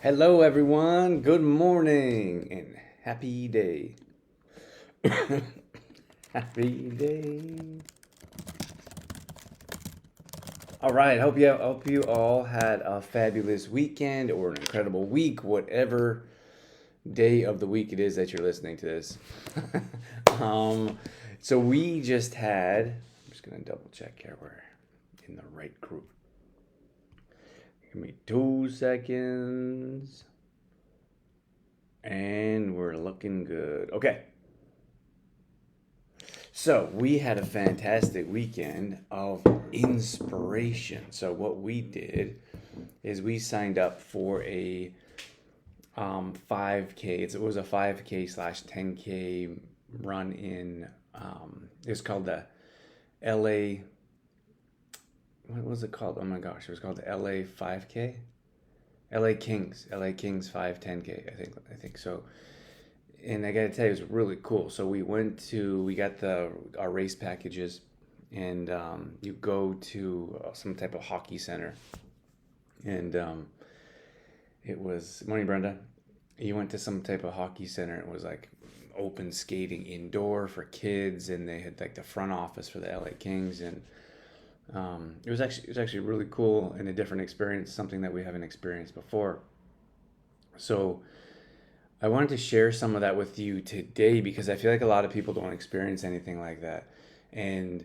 Hello, everyone. Good morning and happy day. Happy day. All right. Hope you all had a fabulous weekend or an incredible week, whatever day of the week it is that you're listening to this. um, so we just had. I'm just gonna double check here. We're in the right group. Give me 2 seconds, and we're looking good. Okay. So we had a fantastic weekend of inspiration. So what we did is we signed up for a 5K. It was a 5K slash 10K run in. It's called the LA. What was it called? Oh my gosh! It was called the LA 5K. LA Kings 5 10K. I think so. And I gotta tell you, it was really cool. So we got our race packages, and you go to some type of hockey center, and it was morning, Brenda. You went to some type of hockey center. It was like open skating indoor for kids, and they had like the front office for the LA Kings, and it was actually really cool and a different experience, something that we haven't experienced before. So I wanted to share some of that with you today because I feel like a lot of people don't experience anything like that. And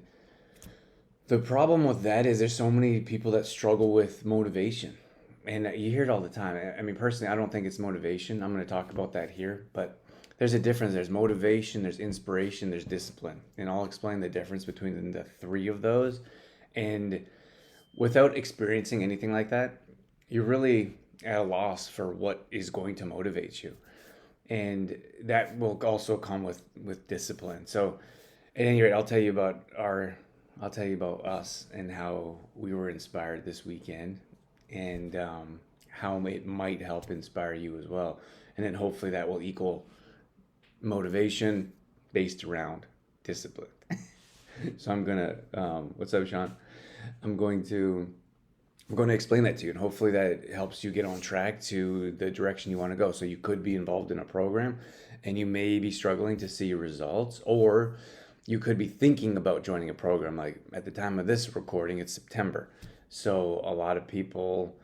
the problem with that is there's so many people that struggle with motivation. And you hear it all the time. I mean, personally, I don't think it's motivation. I'm going to talk about that here, but there's a difference. There's motivation, there's inspiration, there's discipline. And I'll explain the difference between the three of those. And without experiencing anything like that, you're really at a loss for what is going to motivate you, and that will also come with discipline. So at any rate, I'll tell you about us and how we were inspired this weekend, and how it might help inspire you as well, and then hopefully that will equal motivation based around discipline. So I'm gonna what's up, Sean? I'm going to I'm going to explain that to you, and hopefully that helps you get on track to the direction you want to go. So you could be involved in a program, and you may be struggling to see results, or you could be thinking about joining a program. Like at the time of this recording, it's September, so a lot of people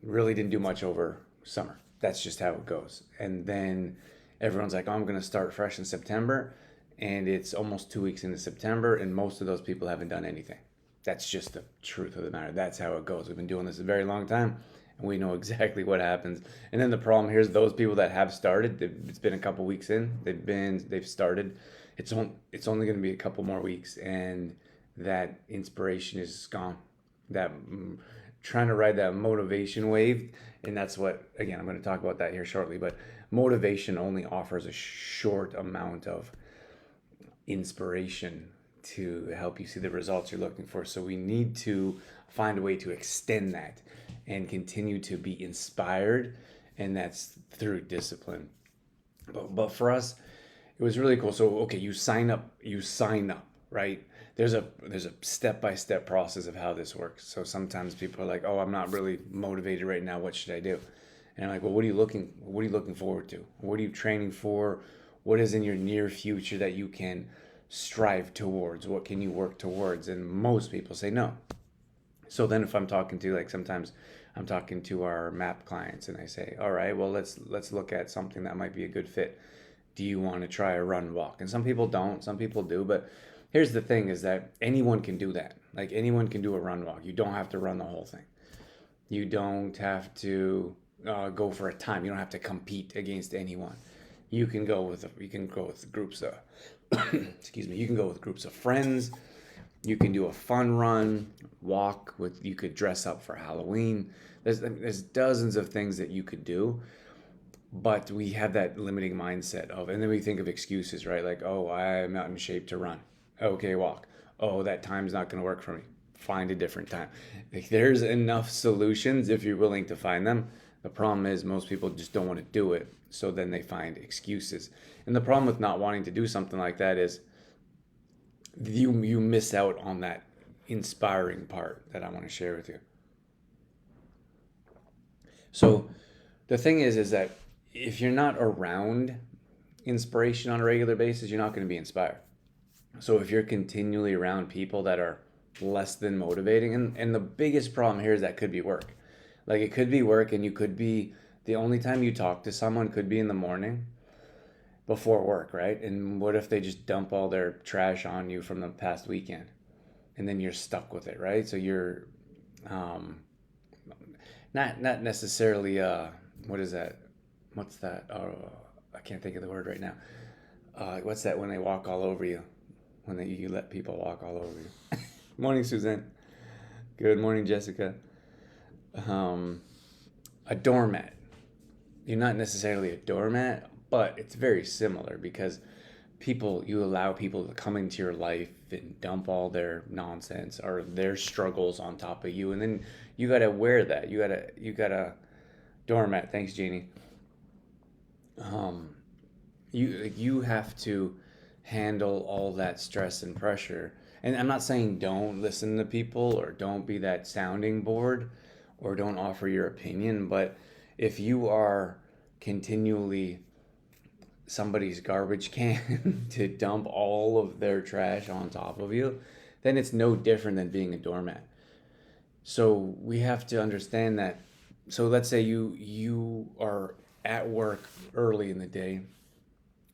really didn't do much over summer. That's just how it goes. And then everyone's like, "Oh, I'm going to start fresh in September," and it's almost 2 weeks into September, and most of those people haven't done anything. That's just the truth of the matter. That's how it goes. We've been doing this a very long time, and we know exactly what happens. And then the problem here is those people that have started. It's been a couple weeks in. They've started. It's only going to be a couple more weeks, and that inspiration is gone. That trying to ride that motivation wave, and that's what, again, I'm going to talk about that here shortly. But motivation only offers a short amount of inspiration to help you see the results you're looking for. So we need to find a way to extend that and continue to be inspired, and that's through discipline. But for us, it was really cool. So okay, you sign up, right? There's a step by step process of how this works. So sometimes people are like, "Oh, I'm not really motivated right now. What should I do?" And I'm like, "Well, what are you looking forward to? What are you training for? What is in your near future that you can strive towards? What can you work towards?" And most people say no. So then if I'm talking to, like, sometimes I'm talking to our map clients, and I say, "All right, well, let's look at something that might be a good fit. Do you want to try a run walk?" And some people don't, some people do, but here's the thing is that anyone can do that. Like, anyone can do a run walk. You don't have to run the whole thing. You don't have to go for a time. You don't have to compete against anyone. You can go with groups of excuse me. You can go with groups of friends. You can do a fun run, walk with. You could dress up for Halloween. There's dozens of things that you could do, but we have that limiting mindset of, and then we think of excuses, right? Like, "Oh, I'm not in shape to run." Okay, walk. "Oh, that time's not going to work for me." Find a different time. Like, there's enough solutions if you're willing to find them. The problem is most people just don't want to do it, so then they find excuses. And the problem with not wanting to do something like that is you miss out on that inspiring part that I want to share with you. So the thing is that if you're not around inspiration on a regular basis, you're not going to be inspired. So if you're continually around people that are less than motivating, and the biggest problem here is that could be work. Like it could be work, and you could be the only time you talk to someone could be in the morning before work, right? And what if they just dump all their trash on you from the past weekend? And then you're stuck with it, right? So you're um, not necessarily what is that? What's that? I can't think of the word right now. What's that when they walk all over you? When you let people walk all over you. Morning, Suzanne. Good morning, Jessica. Um, a doormat. You're not necessarily a doormat, but it's very similar because you allow people to come into your life and dump all their nonsense or their struggles on top of you, and then you gotta wear that. You gotta doormat. Thanks, Jeannie. Um, you have to handle all that stress and pressure. And I'm not saying don't listen to people or don't be that sounding board or don't offer your opinion, but if you are continually somebody's garbage can to dump all of their trash on top of you, then it's no different than being a doormat. So we have to understand that. So let's say you are at work early in the day.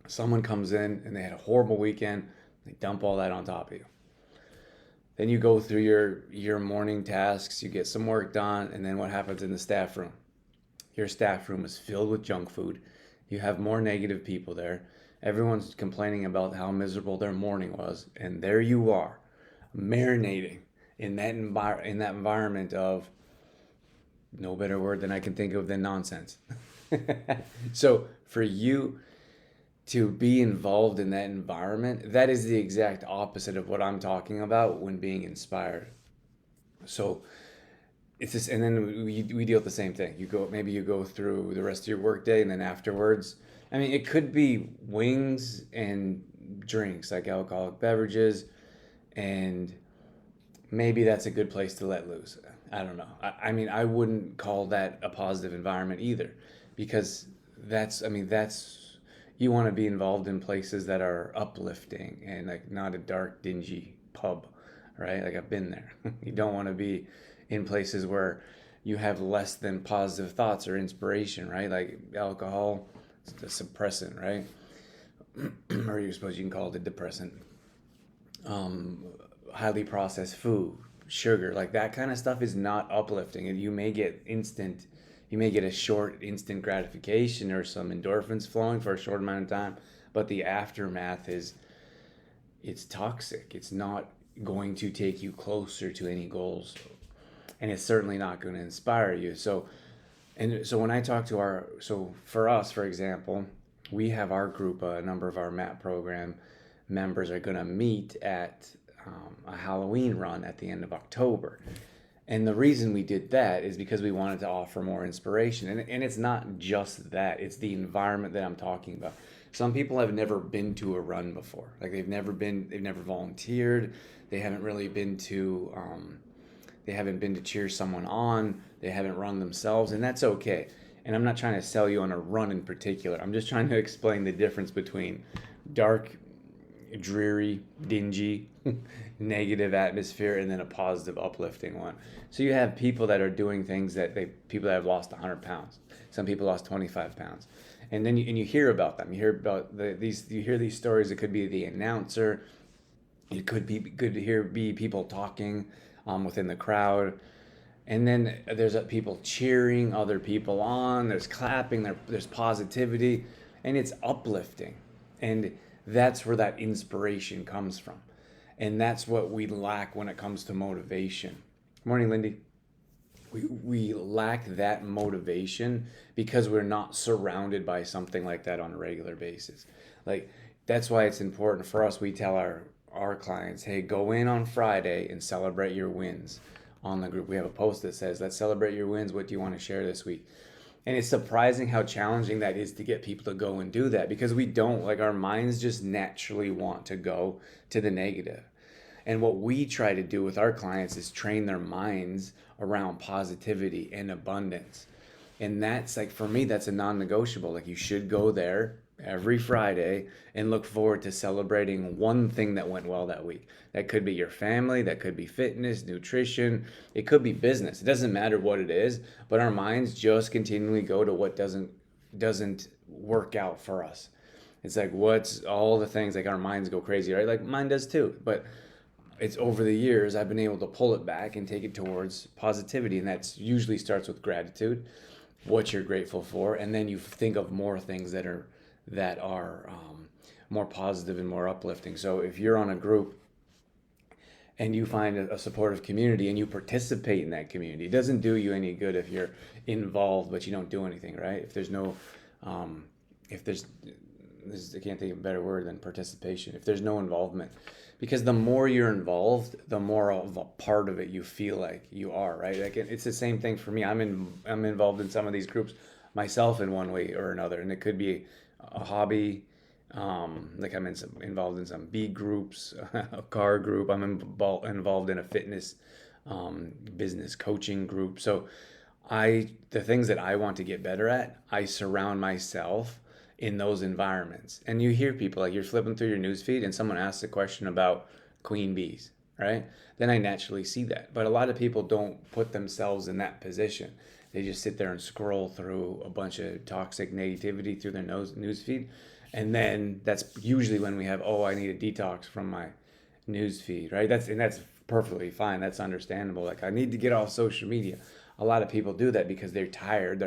Someone comes in and they had a horrible weekend. They dump all that on top of you. Then you go through your morning tasks, you get some work done, and then what happens in the staff room? Your staff room is filled with junk food. You have more negative people there. Everyone's complaining about how miserable their morning was, and there you are, marinating in that environment of no better word than I can think of than nonsense. So for you to be involved in that environment, that is the exact opposite of what I'm talking about when being inspired. So it's just, and then we deal with the same thing. Maybe you go through the rest of your workday, and then afterwards, I mean, it could be wings and drinks like alcoholic beverages, and maybe that's a good place to let loose. I don't know. I mean, I wouldn't call that a positive environment either, because that's you want to be involved in places that are uplifting and like not a dark, dingy pub, right? Like I've been there. You don't want to be in places where you have less than positive thoughts or inspiration, right? Like alcohol, it's a suppressant, right? Or you suppose you can call it a depressant. Um, Highly processed food, sugar, like that kind of stuff is not uplifting. And you may get a short instant gratification or some endorphins flowing for a short amount of time, but the aftermath it's toxic. It's not going to take you closer to any goals, and it's certainly not going to inspire you. So when I talk to so for us, for example, we have our group, a number of our MAP program members are going to meet at a Halloween run at the end of October. And the reason we did that is because we wanted to offer more inspiration. And it's not just that, it's the environment that I'm talking about. Some people have never been to a run before. Like they've never volunteered. They haven't really they haven't been to cheer someone on. They haven't run themselves, and that's okay. And I'm not trying to sell you on a run in particular. I'm just trying to explain the difference between dark, dreary, dingy, negative atmosphere and then a positive, uplifting one. So you have people that are doing things people that have lost 100 pounds. Some people lost 25 pounds. And then you hear about them. You hear about you hear these stories. It could be the announcer. It could be good to be people talking within the crowd. And then there's people cheering other people on. There's clapping. There's positivity, and it's uplifting. And that's where that inspiration comes from. And that's what we lack when it comes to motivation. Morning, Lindy. We lack that motivation because we're not surrounded by something like that on a regular basis. Like that's why it's important for us. We tell our clients, hey, go in on Friday and celebrate your wins on the group. We have a post that says, let's celebrate your wins. What do you want to share this week? And it's surprising how challenging that is to get people to go and do that, because we don't, like, our minds just naturally want to go to the negative. And what we try to do with our clients is train their minds around positivity and abundance. And that's like, for me, that's a non-negotiable. Like, you should go there every Friday and look forward to celebrating one thing that went well that week. That could be your family, that could be fitness, nutrition, it could be business. It doesn't matter what it is, but our minds just continually go to what doesn't work out for us. It's like, what's all the things, like, our minds go crazy, right? Like mine does too. But it's over the years I've been able to pull it back and take it towards positivity, and that's usually starts with gratitude, what you're grateful for, and then you think of more things that are more positive and more uplifting. So if you're on a group and you find a supportive community and you participate in that community, it doesn't do you any good if you're involved but you don't do anything, right? If there's no, if there's, I can't think of a better word than participation. If there's no involvement, because the more you're involved, the more of a part of it you feel like you are, right? Like, it's the same thing for me. I'm involved in some of these groups myself in one way or another, and it could be a hobby. Like, involved in some B groups, a car group. I'm involved in a fitness business coaching group. So the things that I want to get better at, I surround myself in those environments. And you hear people, like, you're flipping through your news feed and someone asks a question about queen bees, right? Then I naturally see that. But a lot of people don't put themselves in that position. They just sit there and scroll through a bunch of toxic negativity through their news feed. And then that's usually when we have, oh, I need a detox from my news feed, right? That's perfectly fine. That's understandable. Like, I need to get off social media. A lot of people do that because they're tired.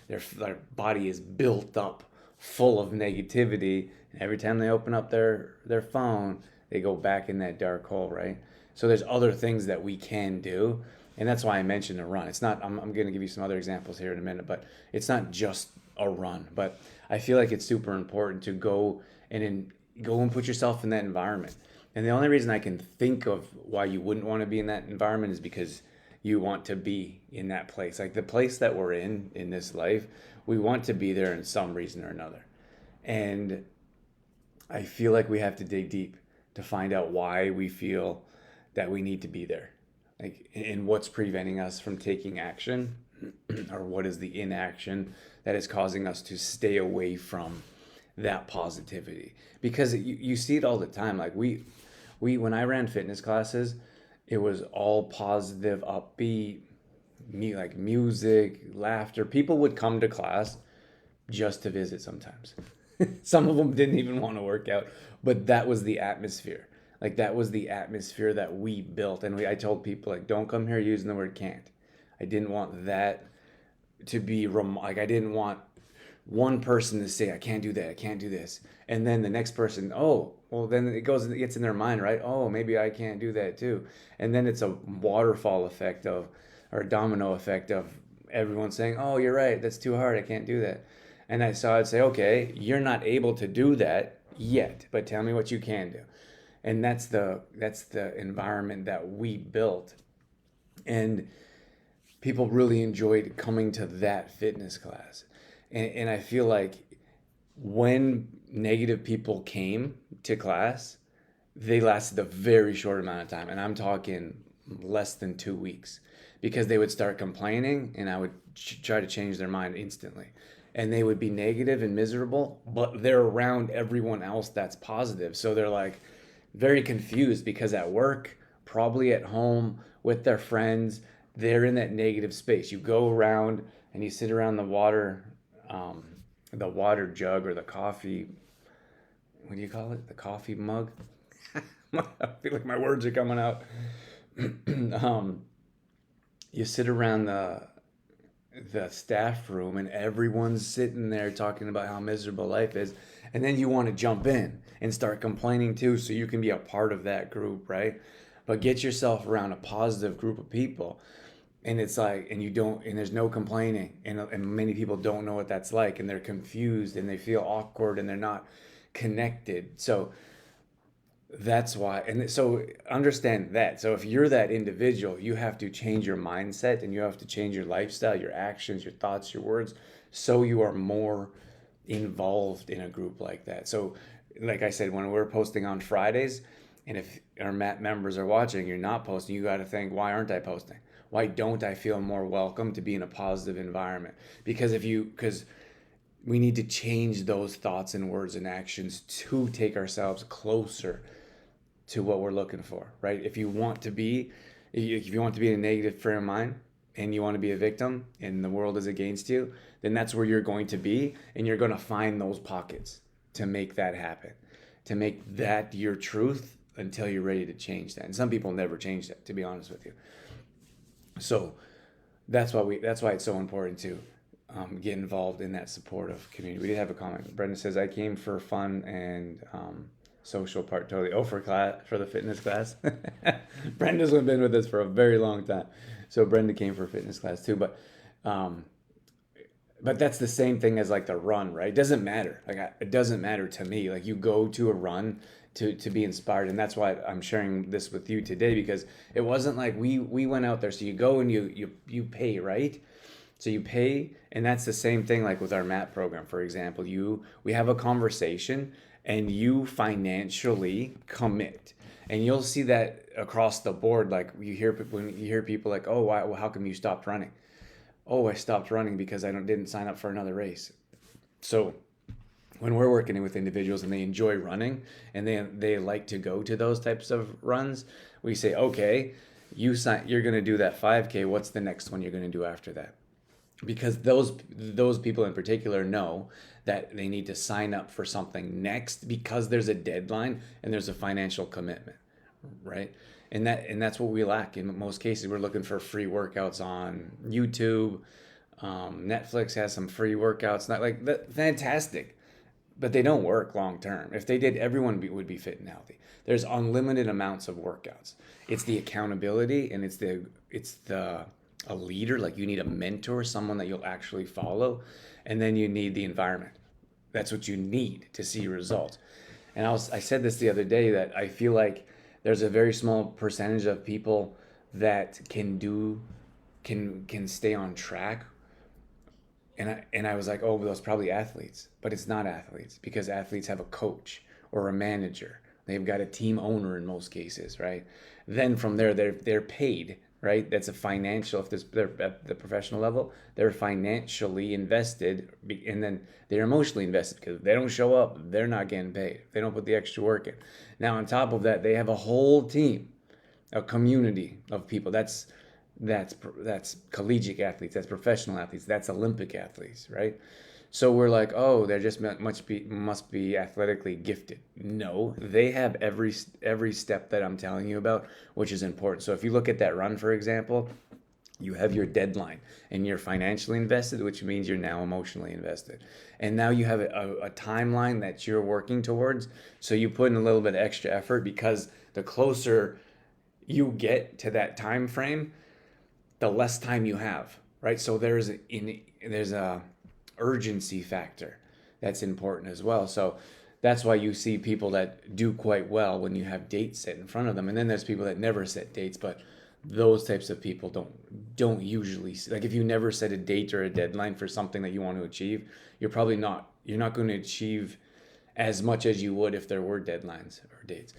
Their body is built up full of negativity. And every time they open up their phone, they go back in that dark hole, right? So there's other things that we can do. And that's why I mentioned a run. It's not, I'm going to give you some other examples here in a minute, but it's not just a run. But I feel like it's super important to go and put yourself in that environment. And the only reason I can think of why you wouldn't want to be in that environment is because you want to be in that place. Like, the place that we're in this life, we want to be there in some reason or another. And I feel like we have to dig deep to find out why we feel that we need to be there. Like, and what's preventing us from taking action, or what is the inaction that is causing us to stay away from that positivity. Because you see it all the time. Like, we when I ran fitness classes, it was all positive, upbeat, like music, laughter. People would come to class just to visit sometimes. Some of them didn't even want to work out, but that was the atmosphere. Like, that was the atmosphere that we built. And I told people, like, don't come here using the word can't. I didn't want that to be, like, I didn't want one person to say, I can't do that, I can't do this. And then the next person, oh, well, then it gets in their mind, right? Oh, maybe I can't do that too. And then it's a waterfall effect or a domino effect of everyone saying, oh, you're right, that's too hard, I can't do that. And I'd say, okay, you're not able to do that yet, but tell me what you can do. And that's the environment that we built. And people really enjoyed coming to that fitness class. And I feel like when negative people came to class, they lasted a very short amount of time. And I'm talking less than 2 weeks, because they would start complaining and I would try to change their mind instantly. And they would be negative and miserable, but they're around everyone else that's positive. So they're like very confused, because at work, probably at home with their friends, they're in that negative space. You go around and you sit around the water jug, or the coffee, what do you call it? The coffee mug? I feel like my words are coming out. You sit around the staff room and everyone's sitting there talking about how miserable life is, and then you want to jump in and start complaining too, so you can be a part of that group, right? But get yourself around a positive group of people, and it's like, and there's no complaining, and many people don't know what that's like, and they're confused and they feel awkward and they're not connected. So that's why. And so understand that. So if you're that individual, you have to change your mindset, and you have to change your lifestyle, your actions, your thoughts, your words, so you are more involved in a group like that. So like I said, when we're posting on Fridays, and if our MAT members are watching, you're not posting, you got to think, why aren't I posting? Why don't I feel more welcome to be in a positive environment? Because we need to change those thoughts and words and actions to take ourselves closer to what we're looking for, right? If you want to be in a negative frame of mind and you want to be a victim and the world is against you, then that's where you're going to be, and you're going to find those pockets to make that happen, to make that your truth until you're ready to change that. And some people never change that, to be honest with you. So that's why it's so important to get involved in that supportive community. We did have a comment. Brenda says, I came for fun and social part totally. Oh, for the fitness class. Brenda's been with us for a very long time, so Brenda came for fitness class too. But that's the same thing as like the run, right? It doesn't matter. It doesn't matter to me. Like, you go to a run to be inspired, and that's why I'm sharing this with you today, because it wasn't like we went out there. So you go and you pay, right? So you pay, and that's the same thing like with our MAP program, for example. We have a conversation, and you financially commit. And you'll see that across the board. Like, when you hear people like, oh, why, well, how come you stopped running? Oh, I stopped running because I didn't sign up for another race. So when we're working with individuals and they enjoy running and they like to go to those types of runs, we say, okay, you're going to do that 5K. What's the next one you're going to do after that? Because those people in particular know that they need to sign up for something next, because there's a deadline and there's a financial commitment, right? And that's what we lack in most cases. We're looking for free workouts on YouTube. Netflix has some free workouts, not like that, fantastic, but they don't work long term. If they did, everyone would be fit and healthy. There's unlimited amounts of workouts. It's the accountability, and it's a leader. Like, you need a mentor, someone that you'll actually follow, and then you need the environment. That's what you need to see results. And I said this the other day, that I feel like there's a very small percentage of people that can stay on track. And I was like, oh, those probably athletes, but it's not athletes, because athletes have a coach or a manager. They've got a team owner in most cases, right? Then from there, they're paid, right? That's a financial. If they're at the professional level, they're financially invested, and then they're emotionally invested, because if they don't show up, they're not getting paid. They don't put the extra work in. Now, on top of that, they have a whole team, a community of people. That's collegiate athletes, that's professional athletes, that's Olympic athletes, right? So we're like, oh, they're just must be athletically gifted. No, they have every step that I'm telling you about, which is important. So if you look at that run, for example, you have your deadline, and you're financially invested, which means you're now emotionally invested. And now you have a timeline that you're working towards. So you put in a little bit of extra effort, because the closer you get to that time frame, the less time you have, right? So there's a urgency factor that's important as well. So that's why you see people that do quite well when you have dates set in front of them, and then there's people that never set dates. But those types of people don't usually, like, if you never set a date or a deadline for something that you want to achieve, you're not going to achieve as much as you would if there were deadlines or dates.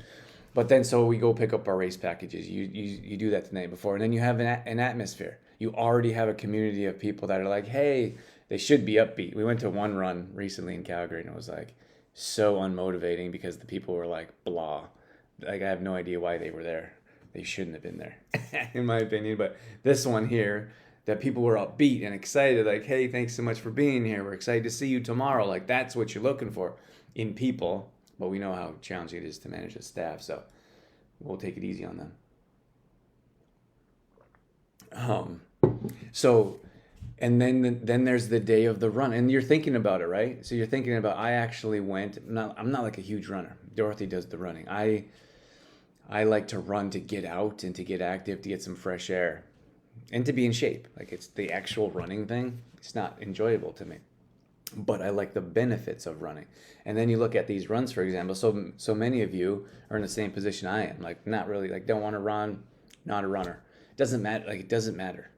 But then, so we go pick up our race packages. You do that the night before, and then you have an atmosphere. You already have a community of people that are like, hey, they should be upbeat. We went to one run recently in Calgary, and it was like so unmotivating, because the people were like blah. Like, I have no idea why they were there. They shouldn't have been there, in my opinion. But this one here, that people were upbeat and excited, like, hey, thanks so much for being here. We're excited to see you tomorrow. Like, that's what you're looking for in people. But we know how challenging it is to manage a staff, so we'll take it easy on them. So, and then there's the day of the run, and you're thinking about it, right? So you're thinking about, I actually went. I'm not like a huge runner. Dorothy does the running. I like to run to get out and to get active, to get some fresh air, and to be in shape. Like, it's the actual running thing. It's not enjoyable to me, but I like the benefits of running. And then you look at these runs, for example. So many of you are in the same position I am. Like, not really, like, don't want to run, not a runner. It doesn't matter. Like, it doesn't matter.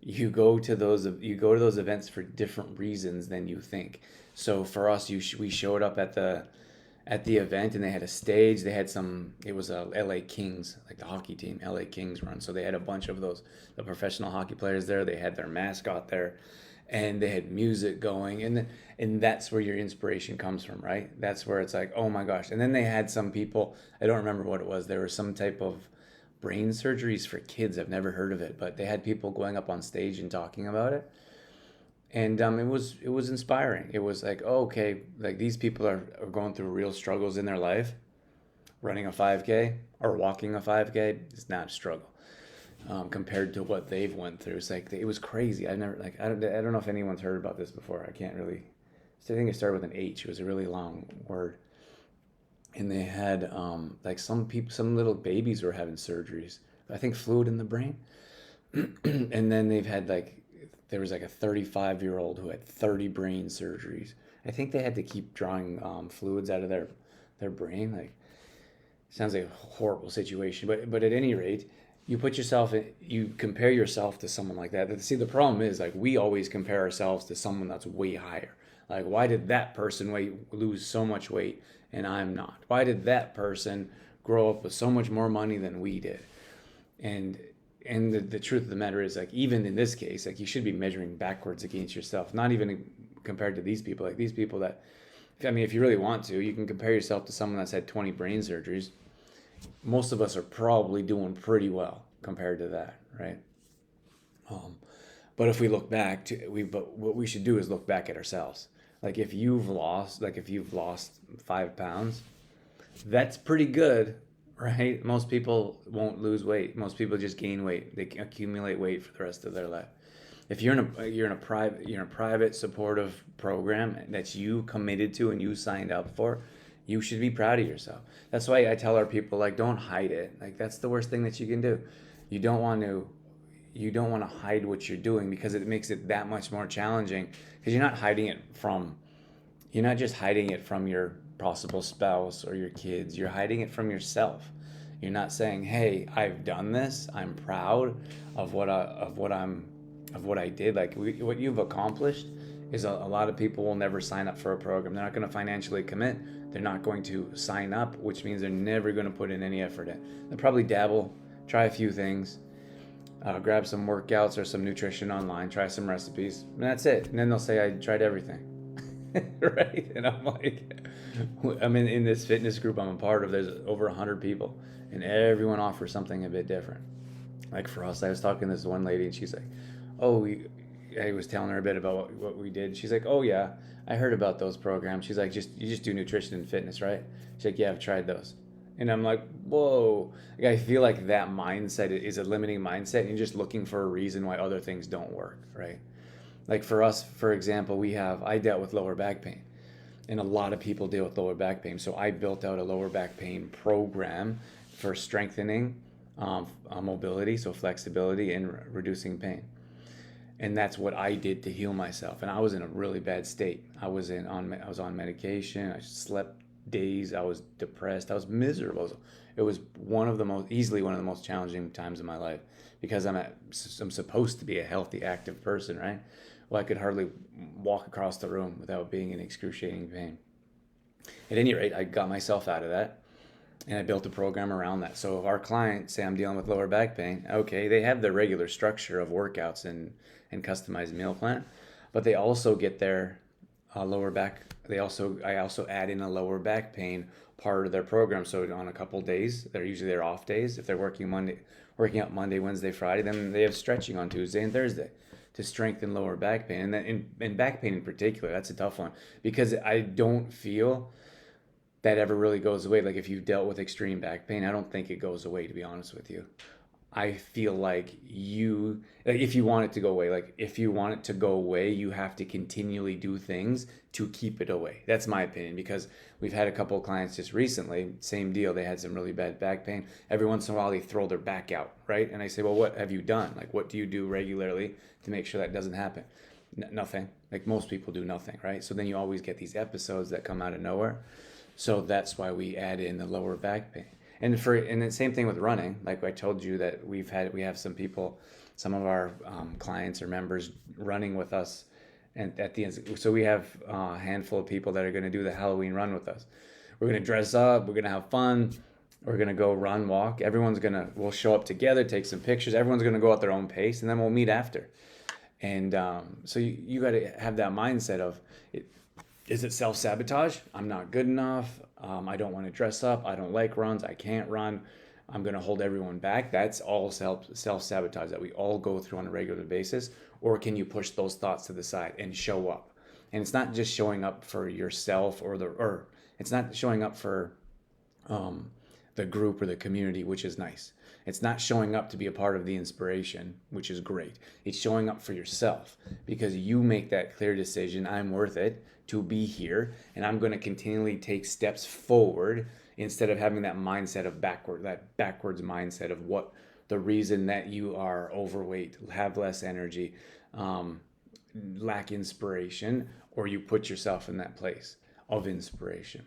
You go to those events for different reasons than you think. So for us, we showed up at the at the event, and they had a stage. They had it was a LA Kings, like the hockey team, LA Kings run. So they had a bunch of the professional hockey players there. They had their mascot there, and they had music going, and that's where your inspiration comes from, right? That's where it's like, oh my gosh. And then they had some people, I don't remember what it was. There was some type of brain surgeries for kids. I've never heard of it, but they had people going up on stage and talking about it, and it was inspiring. It was like, oh, okay, like these people are going through real struggles in their life. Running a 5K or walking a 5K is not a struggle, compared to what they've went through. It's like it was crazy. I don't know if anyone's heard about this before. I can't really. I think it started with an H. It was a really long word, and they had like some people, some little babies were having surgeries. I think fluid in the brain, and then they've had like there was like a 35-year-old who had 30 brain surgeries. I think they had to keep drawing fluids out of their brain. Like, sounds like a horrible situation, but at any rate, you put yourself in, you compare yourself to someone like that. See, the problem is like we always compare ourselves to someone that's way higher. Like, why did that person lose so much weight and I'm not? Why did that person grow up with so much more money than we did? And the truth of the matter is, like, even in this case, like, you should be measuring backwards against yourself, not even compared to these people. Like, these people that, I mean, if you really want to, you can compare yourself to someone that's had 20 brain surgeries. Most of us are probably doing pretty well compared to that, right? Um, but if we look back but what we should do is look back at ourselves. Like if you've lost 5 pounds, that's pretty good, right? Most people won't lose weight. Most people just gain weight. They accumulate weight for the rest of their life. If you're in a private supportive program that you committed to and you signed up for, you should be proud of yourself. That's why I tell our people, like, don't hide it. Like, that's the worst thing that you can do. You don't want to you don't want to hide what you're doing, because it makes it that much more challenging, because you're not just hiding it from your possible spouse or your kids. You're hiding it from yourself. You're not saying, "Hey, I've done this. I'm proud of what I did." Like, what you've accomplished is a lot of people will never sign up for a program. They're not going to financially commit. They're not going to sign up, which means they're never going to put in any effort in. They'll probably dabble, try a few things, grab some workouts or some nutrition online, try some recipes, and that's it. And then they'll say, "I tried everything." Right? And I'm like, I'm in this fitness group I'm a part of. There's over 100 people, and everyone offers something a bit different. Like, for us, I was talking to this one lady, and she's like, "Oh, I was telling her a bit about what we did." She's like, "Oh yeah, I heard about those programs." She's like, you just do nutrition and fitness, right?" She's like, "Yeah, I've tried those." And I'm like, whoa. Like, I feel like that mindset is a limiting mindset, and you're just looking for a reason why other things don't work, right? Like, for us, for example, I dealt with lower back pain, and a lot of people deal with lower back pain. So I built out a lower back pain program for strengthening mobility, so flexibility, and reducing pain. And that's what I did to heal myself. And I was in a really bad state. I was on medication. I slept days. I was depressed. I was miserable. It was easily one of the most challenging times of my life, because I'm supposed to be a healthy, active person, right? Well, I could hardly walk across the room without being in excruciating pain. At any rate, I got myself out of that, and I built a program around that. So if our clients say, "I'm dealing with lower back pain," okay, they have their regular structure of workouts and customized meal plan, but they also get their lower back. I also add in a lower back pain part of their program. So on a couple days, they're usually their off days. If they're working out Monday, Wednesday, Friday, then they have stretching on Tuesday and Thursday to strengthen lower back pain. And then in back pain in particular, that's a tough one, because I don't feel that ever really goes away. Like, if you've dealt with extreme back pain, I don't think it goes away, to be honest with you. I feel like if you want it to go away, you have to continually do things to keep it away. That's my opinion, because we've had a couple of clients just recently, same deal. They had some really bad back pain. Every once in a while, they throw their back out, right? And I say, "Well, what have you done? Like, what do you do regularly to make sure that doesn't happen?" Nothing. Like, most people do nothing, right? So then you always get these episodes that come out of nowhere. So that's why we add in the lower back pain. And the same thing with running. Like I told you that we have some people, some of our clients or members running with us, and at the end, so we have a handful of people that are going to do the Halloween run with us. we're gonna dress up, we're gonna have fun, we're gonna go run, walk. We'll show up together, take some pictures. Everyone's gonna go at their own pace, and then we'll meet after. And so you got to have that mindset of, is it self-sabotage? I'm not good enough. I don't want to dress up. I don't like runs. I can't run. I'm going to hold everyone back. That's all self-sabotage that we all go through on a regular basis. Or can you push those thoughts to the side and show up? And it's not just showing up for yourself or it's not showing up for the group or the community, which is nice. It's not showing up to be a part of the inspiration, which is great. It's showing up for yourself because you make that clear decision. I'm worth it to be here, and I'm going to continually take steps forward instead of having that mindset of backwards mindset of what the reason that you are overweight, have less energy, lack inspiration, or you put yourself in that place of inspiration.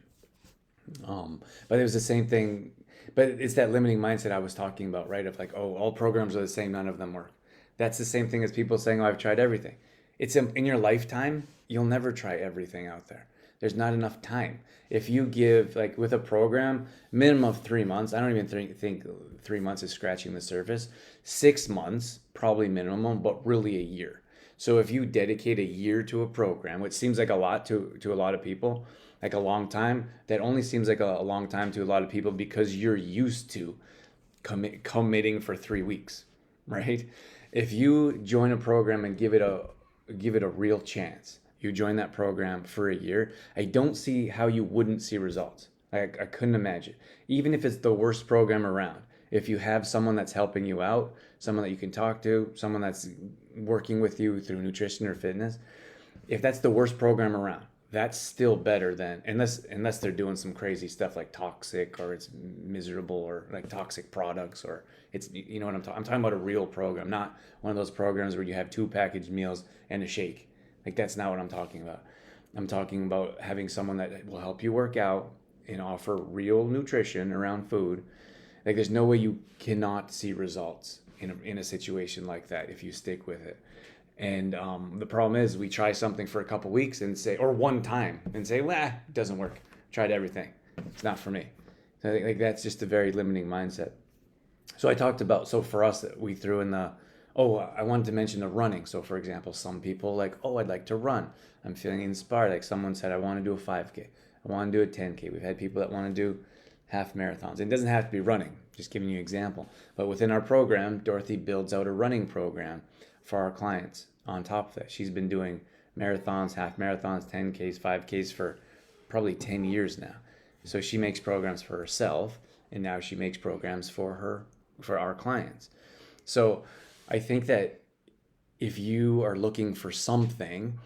But it was the same thing, but it's that limiting mindset I was talking about, right? Of like, oh, all programs are the same, none of them work. That's the same thing as people saying, oh, I've tried everything. It's in your lifetime, you'll never try everything out there. There's not enough time. If you give, like with a program, minimum of 3 months, I don't even think 3 months is scratching the surface. 6 months, probably minimum, but really a year. So if you dedicate a year to a program, which seems like a lot to a lot of people, like a long time, that only seems like a long time to a lot of people because you're used to committing for 3 weeks, right? If you join a program and give it a real chance, you join that program for a year, I don't see how you wouldn't see results. I couldn't imagine. Even if it's the worst program around, if you have someone that's helping you out, someone that you can talk to, someone that's working with you through nutrition or fitness, if that's the worst program around, that's still better than, unless they're doing some crazy stuff like toxic or it's miserable or like toxic products or it's, you know what I'm talking about a real program, not one of those programs where you have 2 packaged meals and a shake. Like that's not what I'm talking about. I'm talking about having someone that will help you work out and offer real nutrition around food. Like there's no way you cannot see results in a situation like that if you stick with it. And the problem is we try something for a couple weeks and say, or one time and say, well, it doesn't work. Tried everything. It's not for me. So I think like that's just a very limiting mindset. So I talked about, so for us, we threw in I wanted to mention the running. So for example, some people like, oh, I'd like to run. I'm feeling inspired. Like someone said, I want to do a 5K. I want to do a 10K. We've had people that want to do half marathons. It doesn't have to be running, just giving you an example. But within our program, Dorothy builds out a running program for our clients on top of that. She's been doing marathons, half marathons, 10Ks, 5Ks for probably 10 years now. So she makes programs for herself, and now she makes programs for our clients. So I think that if you are looking for something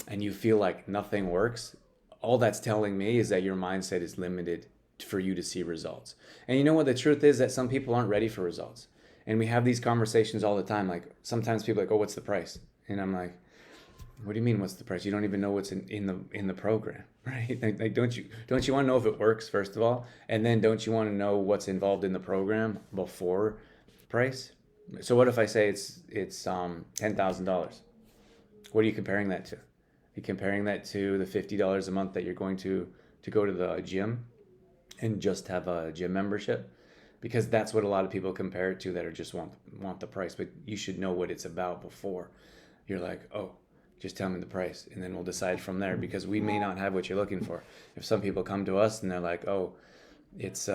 and you feel like nothing works, all that's telling me is that your mindset is limited for you to see results. And you know what the truth is, that some people aren't ready for results. And we have these conversations all the time. Like sometimes people are like, oh, what's the price? And I'm like, what do you mean what's the price? You don't even know what's in the program, right? Like don't you want to know if it works first of all? And then don't you want to know what's involved in the program before price? So what if I say it's $10,000? What are you comparing that to? You're comparing that to the $50 a month that you're going to go to the gym and just have a gym membership, because that's what a lot of people compare it to that are just want the price. But you should know what it's about before you're like, oh, just tell me the price, and then we'll decide from there, because we may not have what you're looking for. If some people come to us and they're like, oh, it's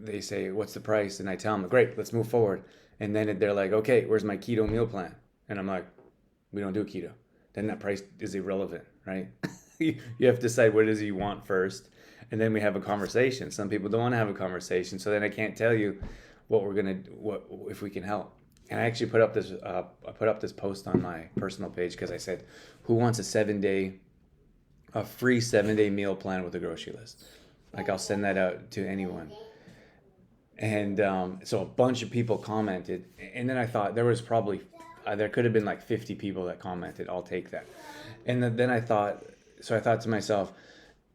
they say, what's the price? And I tell them, great, let's move forward. And then they're like, okay, where's my keto meal plan? And I'm like, we don't do keto. Then that price is irrelevant, right? You have to decide what it is you want first, and then we have a conversation. Some people don't want to have a conversation, so then I can't tell you what if we can help. And I actually put up this post on my personal page because I said, who wants a free 7-day meal plan with a grocery list? Like I'll send that out to anyone. And so a bunch of people commented, and then I thought there could have been like 50 people that commented, I'll take that. And then I thought to myself,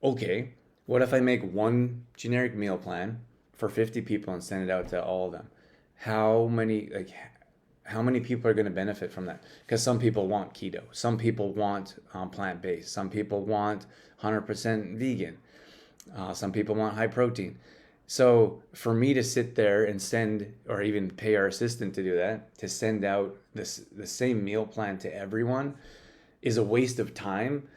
okay, what if I make one generic meal plan for 50 people and send it out to all of them? How many people are going to benefit from that? Because some people want keto, some people want plant-based, some people want 100% vegan. Some people want high protein. So for me to sit there and send, or even pay our assistant to do that, to send out the same meal plan to everyone, is a waste of time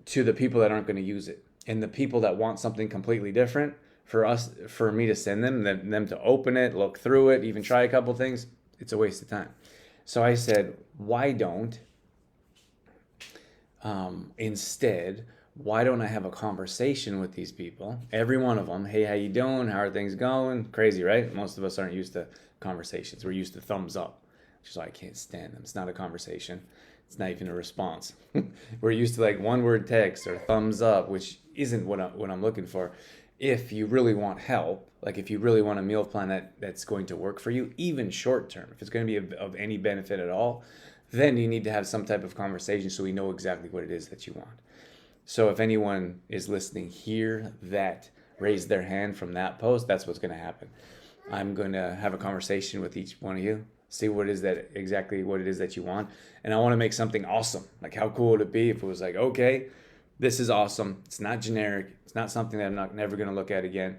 to the people that aren't going to use it. And the people that want something completely different, for me to send them to open it, look through it, even try a couple things, it's a waste of time. So I said, why don't instead, why don't I have a conversation with these people, every one of them? Hey, how you doing? How are things going? Crazy, right? Most of us aren't used to conversations. We're used to thumbs up, which is why I can't stand them. It's not a conversation. It's not even a response. We're used to like one word text or thumbs up, which isn't what I'm looking for. If you really want help, like if you really want a meal plan that's going to work for you, even short term, if it's going to be of any benefit at all, then you need to have some type of conversation so we know exactly what it is that you want. So if anyone is listening here that raised their hand from that post, that's what's going to happen. I'm going to have a conversation with each one of you, see what it is that you want. And I want to make something awesome. Like, how cool would it be if it was like, okay, this is awesome. It's not generic. It's not something that I'm never going to look at again.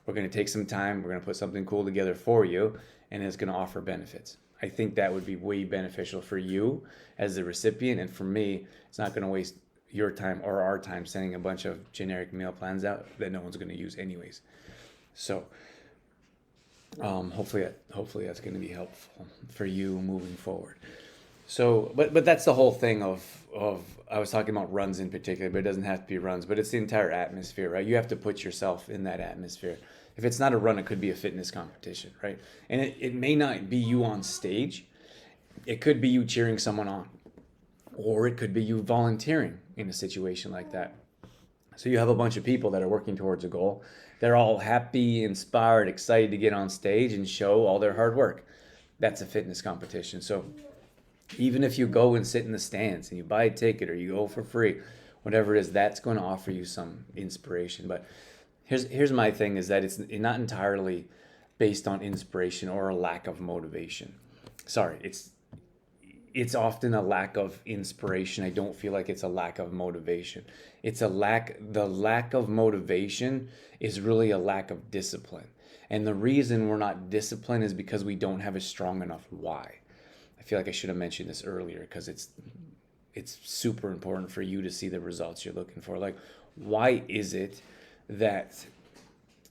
We're going to take some time. We're going to put something cool together for you, and it's going to offer benefits. I think that would be way beneficial for you as the recipient. And for me, it's not going to waste your time or our time sending a bunch of generic meal plans out that no one's going to use anyways. So hopefully that's going to be helpful for you moving forward. So, but that's the whole thing of I was talking about runs in particular, but it doesn't have to be runs, but it's the entire atmosphere, right? You have to put yourself in that atmosphere. If it's not a run, it could be a fitness competition, right? And it may not be you on stage. It could be you cheering someone on, or it could be you volunteering in a situation like that. So you have a bunch of people that are working towards a goal. They're all happy, inspired, excited to get on stage and show all their hard work. That's a fitness competition. So even if you go and sit in the stands and you buy a ticket or you go for free, whatever it is, that's going to offer you some inspiration. But here's my thing, is that it's not entirely based on inspiration or a lack of motivation. Sorry, it's often a lack of inspiration. I don't feel like it's a lack of motivation. The lack of motivation is really a lack of discipline. And the reason we're not disciplined is because we don't have a strong enough why. I feel like I should have mentioned this earlier, because it's super important for you to see the results you're looking for. Like, why is it that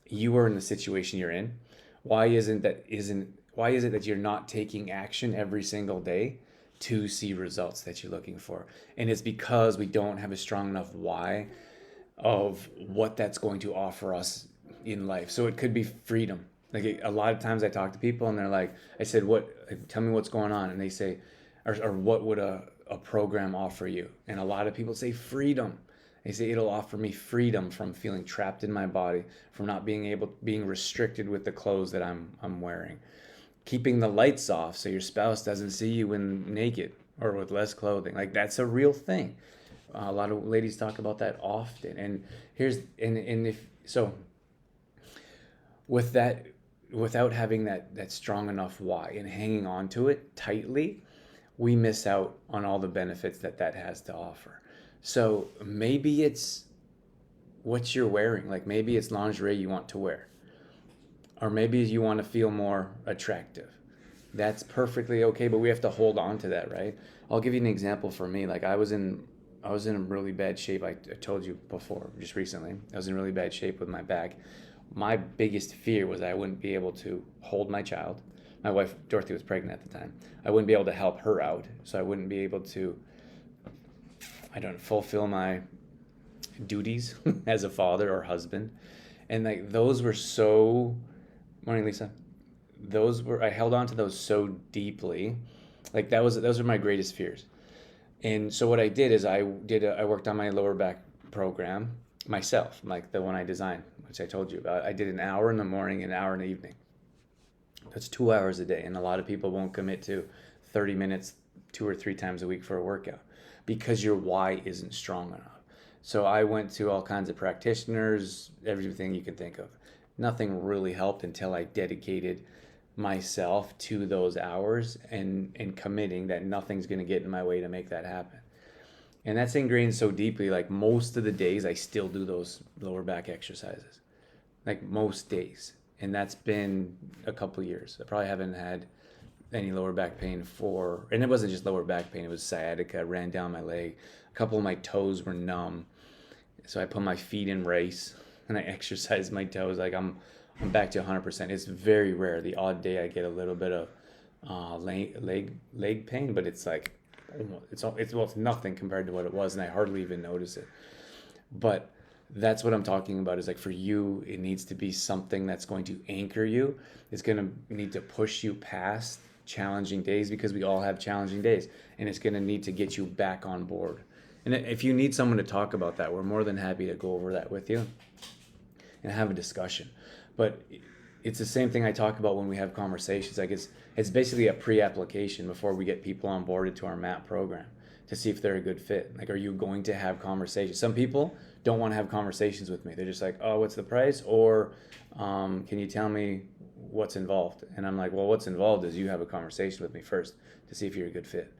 you are in the situation you're in? Why is it that you're not taking action every single day to see results that you're looking for? And it's because we don't have a strong enough why of what that's going to offer us in life. So it could be freedom. Like, a lot of times I talk to people and they're like, I said, tell me what's going on. And they say, or what would a program offer you? And a lot of people say freedom. They say it'll offer me freedom from feeling trapped in my body, from not being restricted with the clothes that I'm wearing. Keeping the lights off so your spouse doesn't see you when naked or with less clothing. Like, that's a real thing. A lot of ladies talk about that often. And with that, without having that strong enough why and hanging on to it tightly, we miss out on all the benefits that has to offer. So maybe it's what you're wearing. Like, maybe it's lingerie you want to wear, or maybe you want to feel more attractive. That's perfectly okay, but we have to hold on to that, right? I'll give you an example for me. Like, I was in really bad shape. I told you before, just recently, I was in really bad shape with my back. My biggest fear was I wouldn't be able to hold my child. My wife, Dorothy, was pregnant at the time. I wouldn't be able to help her out. So I wouldn't be able to, fulfill my duties as a father or husband. And like, those were so, morning, Lisa. I held on to those so deeply. Like, those were my greatest fears. And so what I did is I worked on my lower back program myself, like the one I designed, which I told you about. I did an hour in the morning, an hour in the evening. That's 2 hours a day. And a lot of people won't commit to 30 minutes 2 or 3 times a week for a workout because your why isn't strong enough. So I went to all kinds of practitioners, everything you can think of. Nothing really helped until I dedicated myself to those hours and committing that nothing's going to get in my way to make that happen. And that's ingrained so deeply. Like most of the days, I still do those lower back exercises, like most days. And that's been a couple years. I probably haven't had any lower back pain and it wasn't just lower back pain, it was sciatica, ran down my leg. A couple of my toes were numb. So I put my feet in race and I exercise my toes. Like I'm back to 100%. It's very rare. The odd day I get a little bit of leg pain, but it's like it's nothing compared to what it was, and I hardly even notice it. But that's what I'm talking about. Is like for you, it needs to be something that's going to anchor you. It's going to need to push you past challenging days, because we all have challenging days, and it's going to need to get you back on board. And if you need someone to talk about that, we're more than happy to go over that with you and have a discussion. But it's the same thing I talk about when we have conversations. Like it's basically a pre-application before we get people onboarded to our MAP program to see if they're a good fit. Like, are you going to have conversations? Some people don't want to have conversations with me. They're just like, oh, what's the price? Or can you tell me what's involved? And I'm like, well, what's involved is you have a conversation with me first to see if you're a good fit.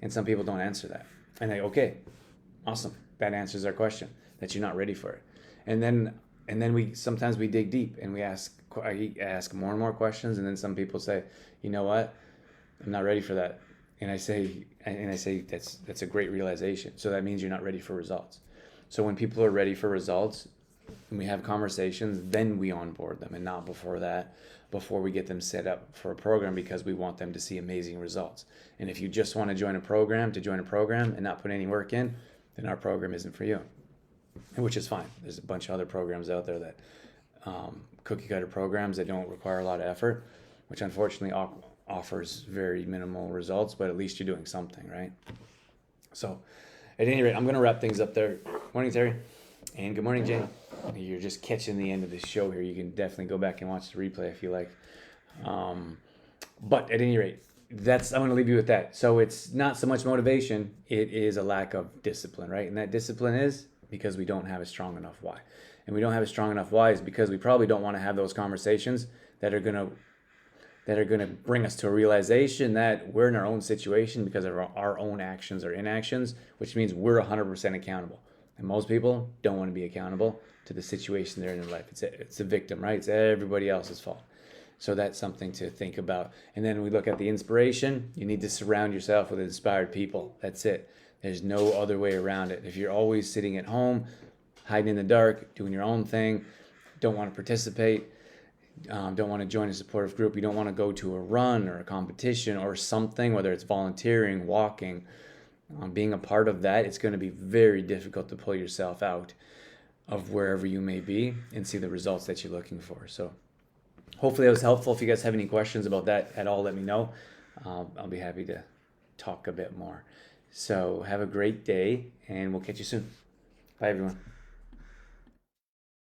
And some people don't answer that. And they, okay, awesome. That answers our question, that you're not ready for it. And then we sometimes we dig deep and I ask more and more questions, and then some people say, you know what, I'm not ready for that. And I say that's a great realization. So that means you're not ready for results. So when people are ready for results and we have conversations, then we onboard them, and not before that, before we get them set up for a program, because we want them to see amazing results. And if you just want to join a program and not put any work in, then our program isn't for you, which is fine. There's a bunch of other programs out there that cookie cutter programs that don't require a lot of effort, which unfortunately offers very minimal results, but at least you're doing something, right? So at any rate, I'm going to wrap things up there. Morning, Terry. And good morning, Jane. You're just catching the end of this show here. You can definitely go back and watch the replay if you like. But at any rate, I'm going to leave you with that. So it's not so much motivation. It is a lack of discipline, right? And that discipline is because we don't have a strong enough why. And we don't have a strong enough why is because we probably don't want to have those conversations that are going to bring us to a realization that we're in our own situation because of our own actions or inactions, which means we're 100% accountable. And most people don't want to be accountable to the situation they're in their life. It's a victim, right? It's everybody else's fault. So that's something to think about. And then we look at the inspiration. You need to surround yourself with inspired people. That's it. There's no other way around it. If you're always sitting at home, hiding in the dark, doing your own thing, don't want to participate, don't want to join a supportive group, you don't want to go to a run or a competition or something, whether it's volunteering, walking, being a part of that, it's going to be very difficult to pull yourself out of wherever you may be and see the results that you're looking for. So hopefully that was helpful. If you guys have any questions about that at all, let me know. I'll be happy to talk a bit more. So have a great day, and we'll catch you soon. Bye, everyone.